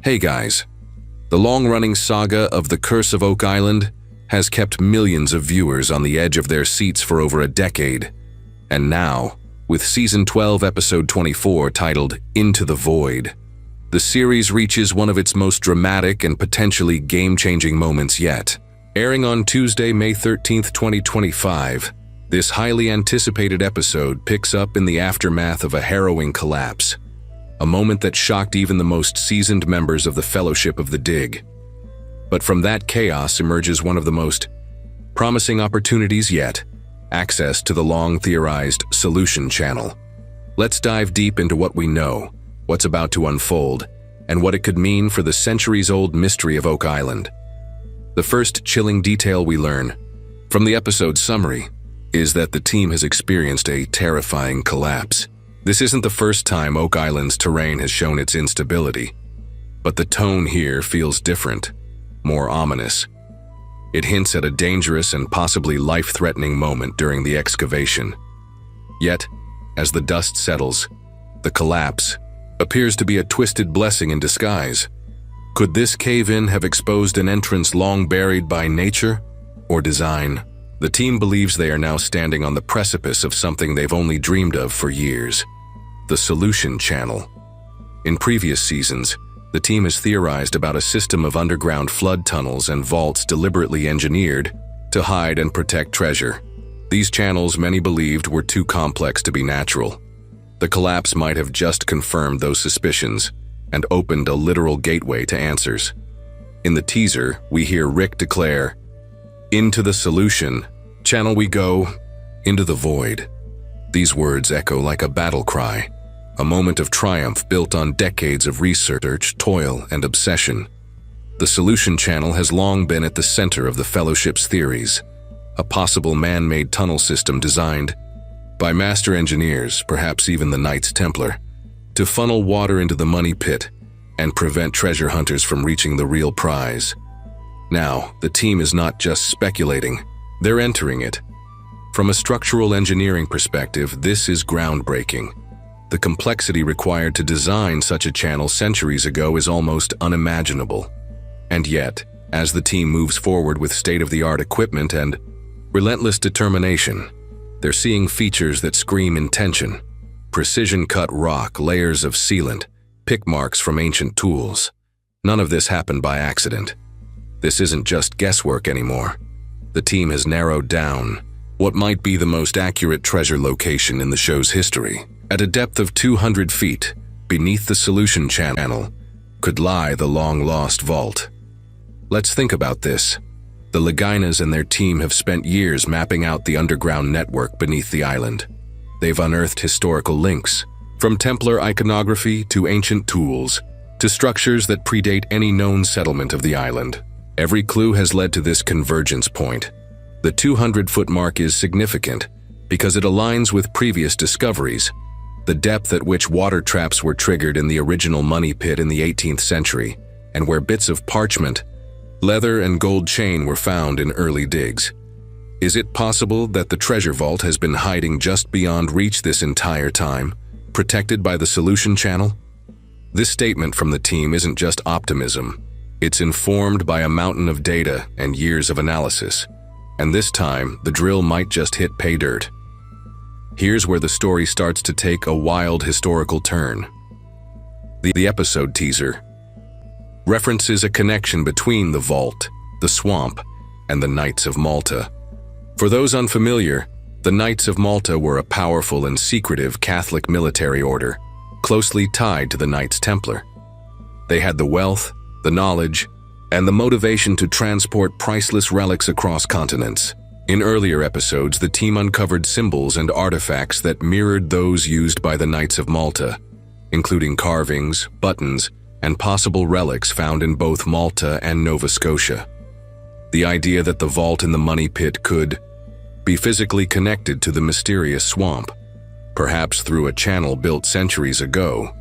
Hey guys, the long-running saga of The Curse of Oak Island has kept millions of viewers on the edge of their seats for over a decade. And now, with Season 12, Episode 24, titled Into the Void, the series reaches one of its most dramatic and potentially game-changing moments yet. Airing on Tuesday, May 13, 2025, this highly anticipated episode picks up in the aftermath of a harrowing collapse, a moment that shocked even the most seasoned members of the Fellowship of the Dig. But from that chaos emerges one of the most promising opportunities yet: access to the long-theorized solution channel. Let's dive deep into what we know, what's about to unfold, and what it could mean for the centuries-old mystery of Oak Island. The first chilling detail we learn from the episode's summary is that the team has experienced a terrifying collapse. This isn't the first time Oak Island's terrain has shown its instability, but the tone here feels different, more ominous. It hints at a dangerous and possibly life-threatening moment during the excavation. Yet, as the dust settles, the collapse appears to be a twisted blessing in disguise. Could this cave-in have exposed an entrance long buried by nature or design? The team believes they are now standing on the precipice of something they've only dreamed of for years: the solution channel. In previous seasons, the team has theorized about a system of underground flood tunnels and vaults deliberately engineered to hide and protect treasure. These channels, many believed, were too complex to be natural. The collapse might have just confirmed those suspicions and opened a literal gateway to answers. In the teaser, we hear Rick declare, "Into the solution channel we go, into the void." These words echo like a battle cry, a moment of triumph built on decades of research, toil, and obsession. The solution channel has long been at the center of the Fellowship's theories, a possible man-made tunnel system designed by master engineers, perhaps even the Knights Templar, to funnel water into the money pit and prevent treasure hunters from reaching the real prize. Now, the team is not just speculating, they're entering it. From a structural engineering perspective, this is groundbreaking. The complexity required to design such a channel centuries ago is almost unimaginable. And yet, as the team moves forward with state-of-the-art equipment and relentless determination, they're seeing features that scream intention: precision-cut rock, layers of sealant, pick marks from ancient tools. None of this happened by accident. This isn't just guesswork anymore. The team has narrowed down what might be the most accurate treasure location in the show's history. At a depth of 200 feet, beneath the solution channel, could lie the long-lost vault. Let's think about this. The Laginas and their team have spent years mapping out the underground network beneath the island. They've unearthed historical links, from Templar iconography to ancient tools, to structures that predate any known settlement of the island. Every clue has led to this convergence point. The 200-foot mark is significant because it aligns with previous discoveries: the depth at which water traps were triggered in the original money pit in the 18th century, and where bits of parchment, leather, and gold chain were found in early digs. Is it possible that the treasure vault has been hiding just beyond reach this entire time, protected by the solution channel? This statement from the team isn't just optimism. It's informed by a mountain of data and years of analysis. And this time, the drill might just hit pay dirt. Here's where the story starts to take a wild historical turn. The episode teaser references a connection between the vault, the swamp, and the Knights of Malta. For those unfamiliar, the Knights of Malta were a powerful and secretive Catholic military order, closely tied to the Knights Templar. They had the wealth, the knowledge, and the motivation to transport priceless relics across continents. In earlier episodes, the team uncovered symbols and artifacts that mirrored those used by the Knights of Malta, including carvings, buttons, and possible relics found in both Malta and Nova Scotia. The idea that the vault in the money pit could be physically connected to the mysterious swamp, perhaps through a channel built centuries ago,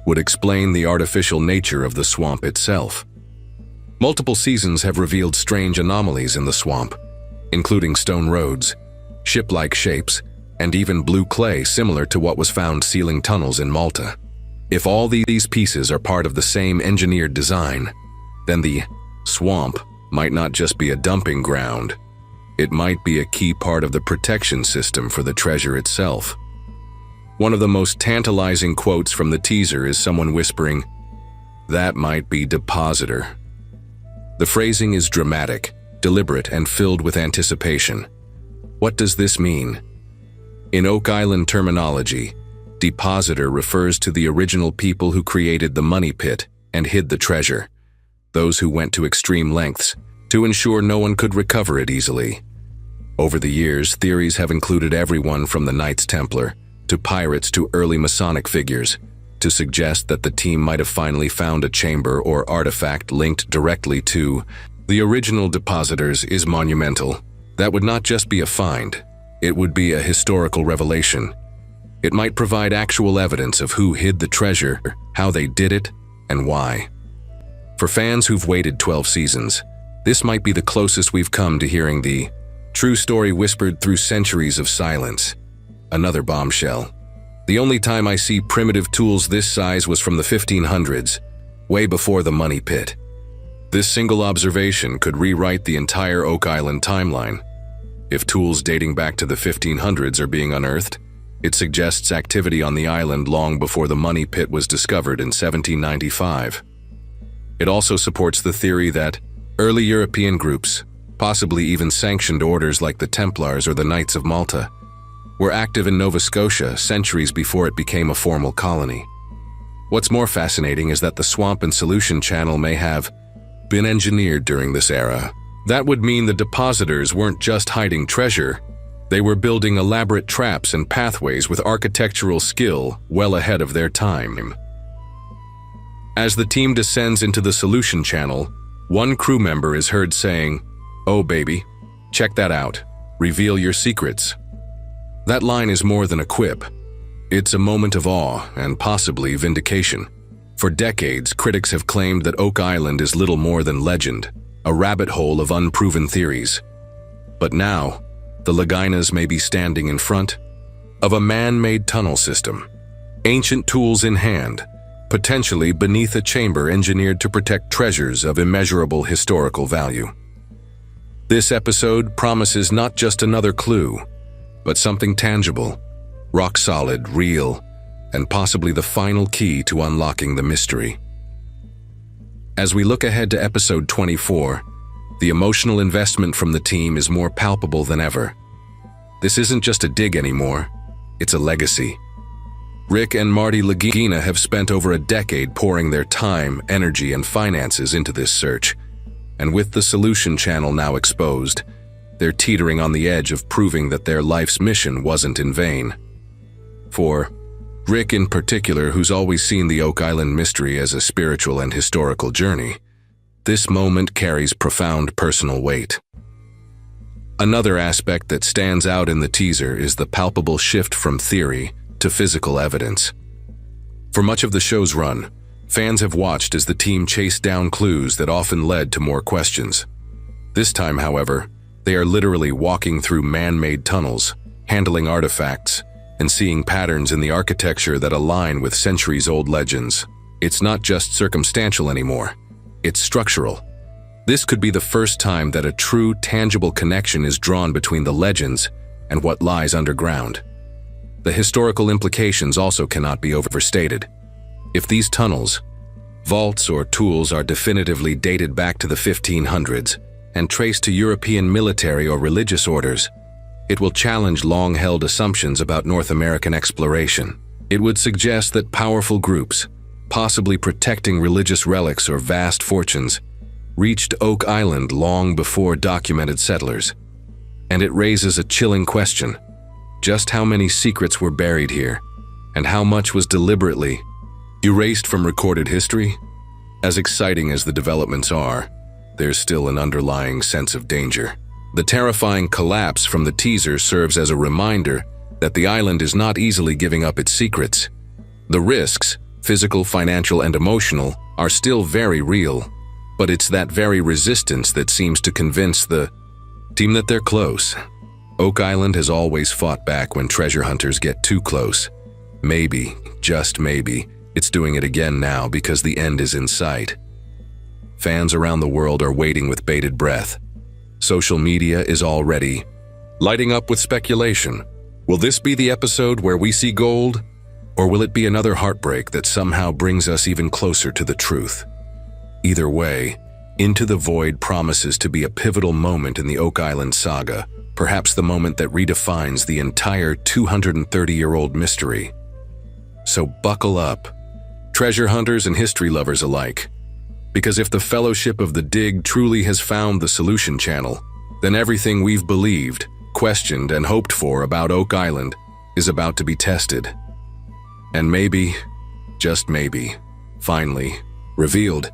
would explain the artificial nature of the swamp itself. Multiple seasons have revealed strange anomalies in the swamp, including stone roads, ship-like shapes, and even blue clay similar to what was found sealing tunnels in Malta. If all these pieces are part of the same engineered design, then the swamp might not just be a dumping ground. It might be a key part of the protection system for the treasure itself. One of the most tantalizing quotes from the teaser is someone whispering, "That might be depositor." The phrasing is dramatic, deliberate, and filled with anticipation. What does this mean? In Oak Island terminology, depositor refers to the original people who created the money pit and hid the treasure, those who went to extreme lengths to ensure no one could recover it easily. Over the years, theories have included everyone from the Knights Templar to pirates to early Masonic figures to suggest that the team might have finally found a chamber or artifact linked directly to the original depositors is monumental. That would not just be a find, it would be a historical revelation. It might provide actual evidence of who hid the treasure, how they did it, and why. For fans who've waited 12 seasons, this might be the closest we've come to hearing the true story whispered through centuries of silence. Another bombshell. The only time I see primitive tools this size was from the 1500s, way before the money pit. This single observation could rewrite the entire Oak Island timeline. If tools dating back to the 1500s are being unearthed, it suggests activity on the island long before the money pit was discovered in 1795. It also supports the theory that early European groups, possibly even sanctioned orders like the Templars or the Knights of Malta, were active in Nova Scotia centuries before it became a formal colony. What's more fascinating is that the swamp and solution channel may have been engineered during this era. That would mean the depositors weren't just hiding treasure, they were building elaborate traps and pathways with architectural skill well ahead of their time. As the team descends into the solution channel, one crew member is heard saying, "Oh baby, check that out, reveal your secrets." That line is more than a quip. It's a moment of awe and possibly vindication. For decades, critics have claimed that Oak Island is little more than legend, a rabbit hole of unproven theories. But now, the Laginas may be standing in front of a man-made tunnel system, ancient tools in hand, potentially beneath a chamber engineered to protect treasures of immeasurable historical value. This episode promises not just another clue, but something tangible, rock-solid, real, and possibly the final key to unlocking the mystery. As we look ahead to episode 24, the emotional investment from the team is more palpable than ever. This isn't just a dig anymore, it's a legacy. Rick and Marty Lagina have spent over a decade pouring their time, energy, and finances into this search, and with the solution channel now exposed, they're teetering on the edge of proving that their life's mission wasn't in vain. For Rick in particular, who's always seen the Oak Island mystery as a spiritual and historical journey, this moment carries profound personal weight. Another aspect that stands out in the teaser is the palpable shift from theory to physical evidence. For much of the show's run, fans have watched as the team chased down clues that often led to more questions. This time, however, they are literally walking through man-made tunnels, handling artifacts, and seeing patterns in the architecture that align with centuries-old legends. It's not just circumstantial anymore, it's structural. This could be the first time that a true, tangible connection is drawn between the legends and what lies underground. The historical implications also cannot be overstated. If these tunnels, vaults, or tools are definitively dated back to the 1500s and traced to European military or religious orders, it will challenge long-held assumptions about North American exploration. It would suggest that powerful groups, possibly protecting religious relics or vast fortunes, reached Oak Island long before documented settlers. And it raises a chilling question: just how many secrets were buried here, and how much was deliberately erased from recorded history? As exciting as the developments are, there's still an underlying sense of danger. The terrifying collapse from the teaser serves as a reminder that the island is not easily giving up its secrets. The risks, physical, financial, and emotional, are still very real, but it's that very resistance that seems to convince the team that they're close. Oak Island has always fought back when treasure hunters get too close. Maybe, just maybe, It's doing it again now because the end is in sight. Fans around the world are waiting with bated breath. Social media is already lighting up with speculation. Will this be the episode where we see gold? Or will it be another heartbreak that somehow brings us even closer to the truth? Either way, Into the Void promises to be a pivotal moment in the Oak Island saga, perhaps the moment that redefines the entire 230-year-old mystery. So buckle up, treasure hunters and history lovers alike. Because if the Fellowship of the Dig truly has found the solution channel, then everything we've believed, questioned, and hoped for about Oak Island is about to be tested. And maybe, just maybe, finally, revealed,